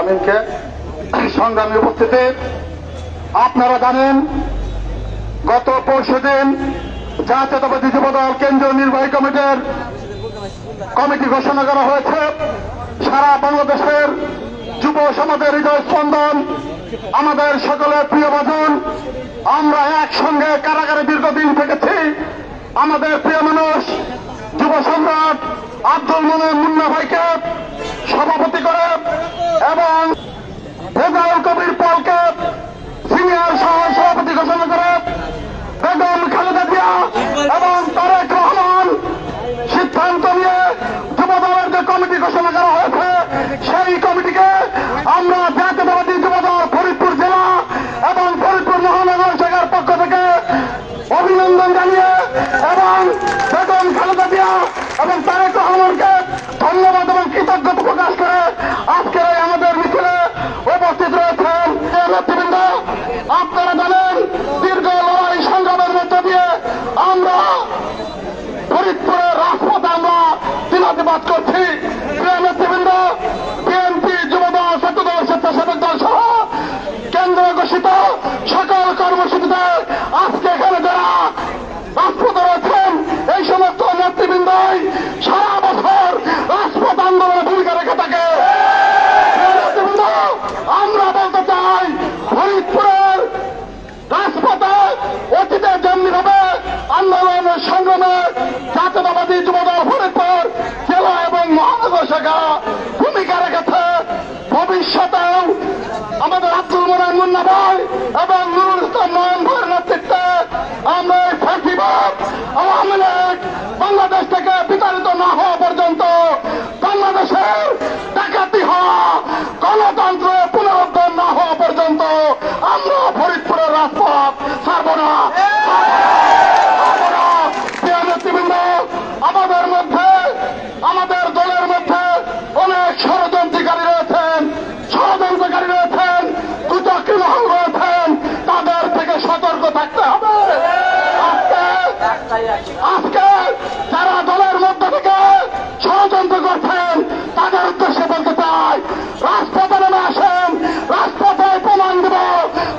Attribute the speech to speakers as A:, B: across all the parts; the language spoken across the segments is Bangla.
A: শামীমকে। সংগ্রামী উপস্থিতি, আপনারা জানেন গত পরশুদিন জাতীয়তাবাদী যুবদল কেন্দ্রীয় নির্বাহী কমিটি ঘোষণা করা হয়েছে। সারা বাংলাদেশের যুব সমাজের হৃদয় স্পন্দন, আমাদের সকলের প্রিয় ভাজন, আমরা একসঙ্গে কারাগারে দীর্ঘদিন থেকেছি। আমাদের প্রিয় মানুষ যুব সম্রাট আব্দুল মোমেন মুন্না ভাইকে সভাপতি করে এবং রেজাউল কবির পলকে সিনিয়র সভাপতি ঘোষণা করে বেগম খালেদা জিয়া এবং তারেক রহমান সিদ্ধান্ত নিয়ে যুবদলের যে কমিটি ঘোষণা করা হয়েছে, সেই কমিটিকে আমরা জাতীয়তাবাদী যুবদল ফরিদপুর জেলা এবং ফরিদপুর মহানগর শাখার পক্ষ থেকে অভিনন্দন জানিয়ে এবং বেগম খালেদা জিয়া এবং তারেক রহমানকে ধন্যবাদ এবং কৃতজ্ঞতা প্রকাশ করে আজকের এই আমাদের মিছিলে উপস্থিত রয়েছেন নেতৃবৃন্দ। আপনারা জানেন দীর্ঘ লড়াই সংগ্রামের মধ্য দিয়ে আমরা ফরিদপুরের রাজপথে আমরা দিনাতিবাদ করছি। প্রিয় নেতৃবৃন্দ, বিএনপি, যুবদল, ছাত্রদল, স্বেচ্ছাসেবক দল সহ কেন্দ্র ঘোষিত সকল কর্মসূচিতে আজকে এখানে যারা রাজপথে রয়েছেন এই সমস্ত নেতৃবৃন্দই সারা বছর রাজপথ আন্দোলনে ভূমিকা রেখে থাকে। নেতৃবৃন্দ, আমরা বলতে চাই ফরিদপুরের রাজপথে অতীতে যেমনি ভাবে আন্দোলন সংগ্রামে জাতীয়তাবাদী যুবদল ফরিদপুর জেলা এবং মহানগর শাখা ভূমিকা রেখেছে, ভবিষ্যতেও আমাদের আব্দুল মোমেন মুন্না ভাই এবং নুরুল ইসলাম নয়ন ভাইয়ের নেতৃত্বে আমরা এই ফ্যাসিবাদ আওয়ামী লীগ বাংলাদেশ থেকে বিতাড়িত না হওয়া পর্যন্ত, বাংলাদেশের ডাকাতি হওয়া গণতন্ত্র পুনরুদ্ধার না হওয়া পর্যন্ত আমরা ফরিদপুরের রাজপথ ছাড়ব না। নেতৃবৃন্দ, আমাদের মধ্যে আমাদের দলের মধ্যে অনেক ষড়যন্ত্রকারী রয়েছেন, দুচক্রী মহল রয়েছেন, তাদের থেকে সতর্ক থাকতে হবে। আজকে যারা দলের মধ্য থেকে ষড়যন্ত্র করছেন তাদের উদ্দেশ্যে বলতে চাই, রাজপথে নেমে আসেন, রাজপথে প্রমাণ দেব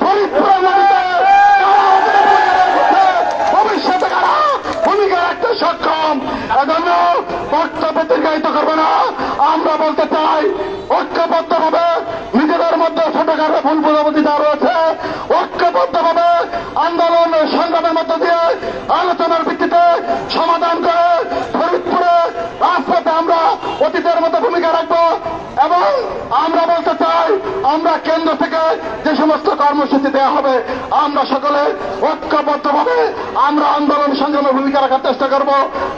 A: ফরিদপুরের মাটিতে ভবিষ্যতে কারা ভূমিকা রাখতে সক্ষম। এজন্য বক্তব্য দীর্ঘায়িত করবো না, আমরা বলতে চাই ঐক্যবদ্ধভাবে নিজেদের মধ্যে ছোটখাটো ভুল বোঝাবুঝি যা রয়েছে ঐক্যবদ্ধভাবে আন্দোলন সংগ্রামের মধ্য দিয়ে আলোচনার ভিত্তিতে সমাধান করে ফরিদপুরে রাজপথে আমরা অতীতের মতো ভূমিকা রাখবো। এবং আমরা বলতে চাই, আমরা কেন্দ্র থেকে যে সমস্ত কর্মসূচি দেওয়া হবে আমরা সকলে ঐক্যবদ্ধভাবে আমরা আন্দোলন সংগ্রামে ভূমিকা রাখার চেষ্টা করব।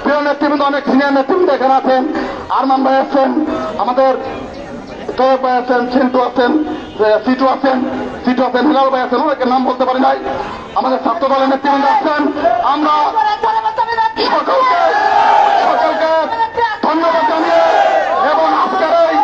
A: প্রিয় নেতৃবৃন্দ, অনেক সিনিয়র নেতৃবৃন্দ এখানে আছেন, আরমান ভাই আছেন, আমাদের তৈব ভাই আছেন, চিন্টু আছেন, সিটু আছেন, হিলাল ভাই আছেন, অনেকের নাম বলতে পারি নাই, আমাদের ছাত্র দলের নেতৃবৃন্দ আছেন। আমরা সকলকে ধন্যবাদ জানিয়ে এবং আজকের এই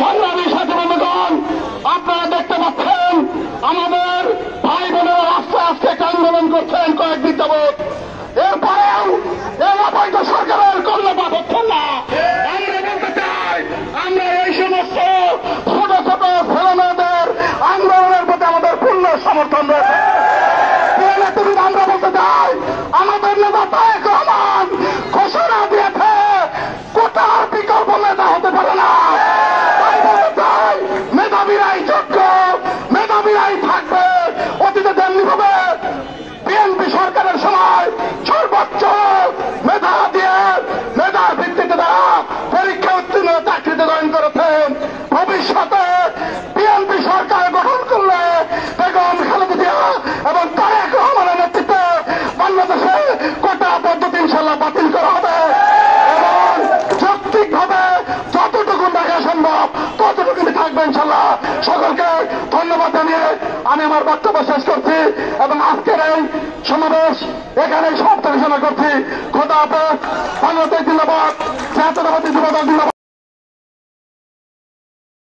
A: সংগ্রামী সাথী বন্ধুগণ, আপনারা দেখতে পাচ্ছেন আমাদের ভাই বোনেরা রাস্তায় আজকে একটা আন্দোলন করছেন কয়েকদিন যাবৎ। এরপরেও এই অবৈধ সরকারের কর্ণপাত হচ্ছেন না। আমরা বলতে চাই, আমরা এই সমস্ত ছোট ছোট ছেলেমেয়েদের আন্দোলনের প্রতি আমাদের পূর্ণ সমর্থন রয়েছে। আমরা বলতে চাই, আমাদের নেতা তারেক রহমান ঘোষণা দিয়েছে কোটার বিকল্প নেতা হতে পারে না। তাই বলতে চাই, মেধাবীরাই যোগ্য, মেধাবীরাই থাকবে। অতীতে যেমনি ভাবে বিএনপি সরকারের সময় সর্বোচ্চ মেধা দিয়ে মেধার ভিত্তিতে তারা পরীক্ষা উত্তীর্ণ চাকরিতে জয়েন করেছেন, ভবিষ্যতে বিএনপি সরকার গঠন করলে বেগম খালেদা জিয়া এবং তারেক রহমানের নেতৃত্বে বাংলাদেশে কোটা পদ্ধতি ইনশাল্লাহ বাতিল করা হবে এবং যৌক্তিকভাবে যতটুকু দেখা সম্ভব ততটুকু থাকবে ইনশাল্লাহ। সকলকে ধন্যবাদ জানিয়ে আমি আমার বক্তব্য শেষ করছি এবং আজকের এই সমাবেশ এখানেই সমাপ্ত ঘোষণা করছি। খোদা হাফেজ। বাংলাদেশ জিন্দাবাদ, জাতীয়তাবাদী যুবদল জিন্দাবাদ।